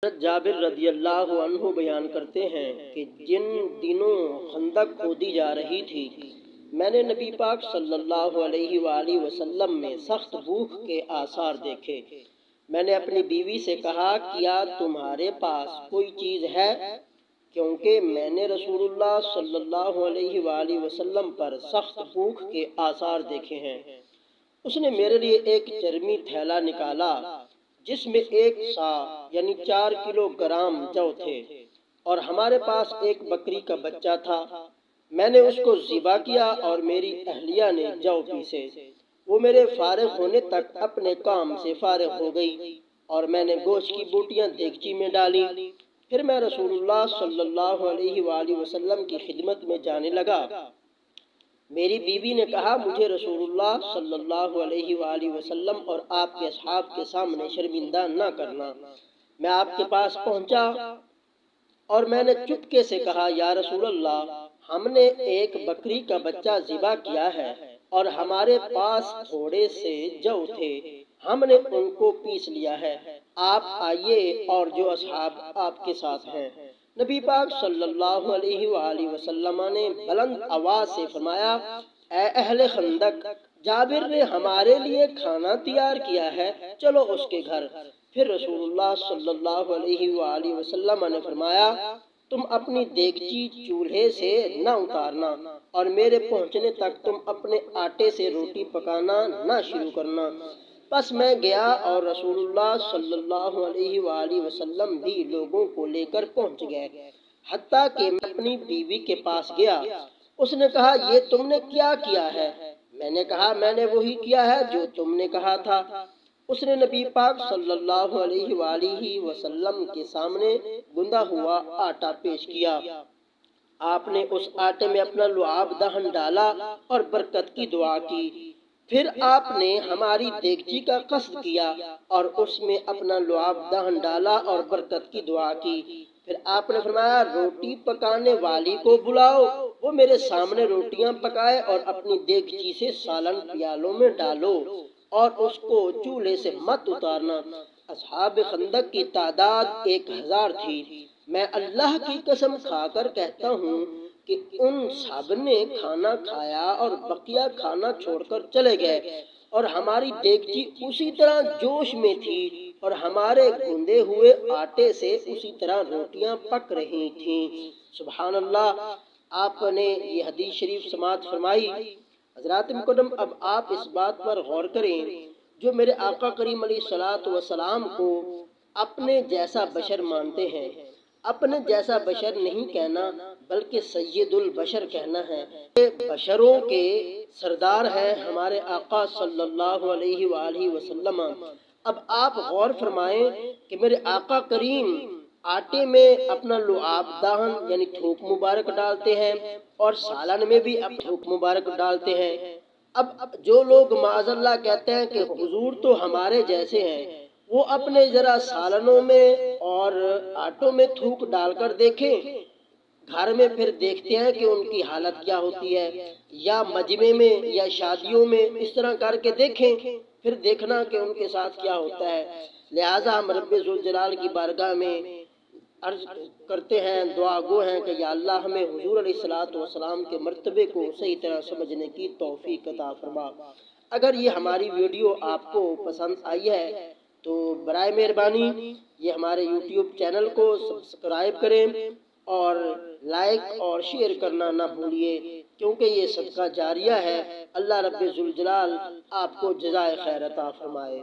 حضرت جابر رضی اللہ عنہ بیان کرتے ہیں کہ جن دنوں خندق کھودی جا رہی تھی میں نے نبی پاک صلی اللہ علیہ وآلہ وسلم میں سخت بھوک کے آثار دیکھے۔ میں نے اپنی بیوی سے کہا کیا تمہارے پاس کوئی چیز ہے، کیونکہ میں نے رسول اللہ صلی اللہ علیہ وآلہ وسلم پر سخت بھوک کے آثار دیکھے ہیں۔ اس نے میرے لیے ایک چرمی تھیلا نکالا جس میں 1 سا یعنی 4 کلو گرام جو تھے، اور ہمارے پاس ایک بکری کا بچہ تھا۔ میں نے اس کو ذبح کیا اور میری اہلیہ نے جو پیسے۔ وہ میرے فارغ ہونے تک اپنے کام سے فارغ ہو گئی اور میں نے گوشت کی بوٹیاں دیگچی میں ڈالی۔ پھر میں رسول اللہ صلی اللہ علیہ وآلہ وسلم کی خدمت میں جانے لگا۔ میری بیوی نے کہا مجھے رسول اللہ صلی اللہ علیہ وآلہ وسلم اور آپ کے اصحاب کے سامنے شرمندہ نہ کرنا۔ میں آپ کے پاس پہنچا اور میں نے چپکے سے کہا یا رسول اللہ، ہم نے ایک بکری کا بچہ ذبح کیا ہے اور ہمارے پاس تھوڑے سے جو تھے، ہم نے ان کو پیس لیا ہے، آپ آئیے اور جو اصحاب آپ کے ساتھ ہیں۔ نبی پاک صلی اللہ علیہ وآلہ وسلم نے بلند آواز سے فرمایا، اے اہل خندق، جابر نے ہمارے لیے کھانا تیار کیا ہے، چلو اس کے گھر۔ پھر رسول اللہ صلی اللہ علیہ وآلہ وسلم نے فرمایا، تم اپنی دیگچی چولہے سے نہ اتارنا اور میرے پہنچنے تک تم اپنے آٹے سے روٹی پکانا نہ شروع کرنا۔ پس میں گیا اور رسول اللہ صلی اللہ علیہ وآلہ وسلم بھی لوگوں کو لے کر پہنچ گئے، حتیٰ کہ میں اپنی بیوی کے پاس گیا۔ اس نے کہا یہ تم نے کیا کیا ہے؟ میں نے کہا میں نے وہی کیا ہے جو تم نے کہا تھا۔ اس نے نبی پاک صلی اللہ علیہ وآلہ وسلم کے سامنے گندا ہوا آٹا پیش کیا۔ آپ نے اس آٹے میں اپنا لعاب دہن ڈالا اور برکت کی دعا کی۔ پھر آپ نے ہماری دیگچی کا قصد کیا اور اس میں اپنا لعاب دہن ڈالا اور برکت کی دعا کی۔ پھر آپ نے فرمایا روٹی پکانے والی کو بلاؤ، وہ میرے سامنے روٹیاں پکائے اور اپنی دیگچی سے سالن پیالوں میں ڈالو اور اس کو چولہے سے مت اتارنا۔ اصحاب خندق کی تعداد 1000 تھی۔ میں اللہ کی قسم کھا کر کہتا ہوں کہ ان سب نے کھانا کھایا اور بقیہ کھانا چھوڑ کر چلے گئے، اور ہماری دیگچی اسی طرح جوش میں تھی اور ہمارے گندے ہوئے آٹے سے اسی طرح روٹیاں پک رہی تھیں۔ سبحان اللہ۔ آپ نے یہ حدیث شریف سماعت فرمائی۔ حضرات مکرم، اب آپ اس بات پر غور کریں، جو میرے آقا کریم علیہ الصلوۃ والسلام کو اپنے جیسا بشر مانتے ہیں، اپنے جیسا بشر نہیں کہنا بلکہ سید البشر کہنا ہے۔ بشروں کے سردار ہیں ہمارے آقا صلی اللہ علیہ وآلہ وسلم۔ اب آپ غور فرمائیں کہ میرے آقا کریم آٹے میں اپنا لعاب دہن یعنی تھوک مبارک ڈالتے ہیں اور سالن میں بھی اپنا تھوک مبارک ڈالتے ہیں۔ اب جو لوگ معاذ اللہ کہتے ہیں کہ حضور تو ہمارے جیسے ہیں، وہ اپنے ذرا سالنوں میں اور آٹوں میں تھوک ڈال کر دیکھیں، گھر میں پھر دیکھتے ہیں کہ ان کی حالت کیا ہوتی ہے، یا مجمع میں یا شادیوں میں اس طرح کر کے دیکھیں، پھر دیکھنا کہ ان کے ساتھ کیا ہوتا ہے۔ لہٰذا ہم رب ذوالجلال کی بارگاہ میں عرض کرتے ہیں، دعا گو ہیں کہ یا اللہ ہمیں حضور علیہ الصلوۃ والسلام کے مرتبے کو صحیح طرح سمجھنے کی توفیق عطا فرما۔ اگر یہ ہماری ویڈیو آپ کو پسند آئی ہے تو برائے مہربانی یہ ہمارے یوٹیوب چینل کو سبسکرائب کریں اور لائک اور شیئر کرنا نہ بھولیے، کیونکہ یہ صدقہ جاریہ ہے۔ اللہ رب ذوالجلال آپ کو جزائے خیر عطا فرمائے۔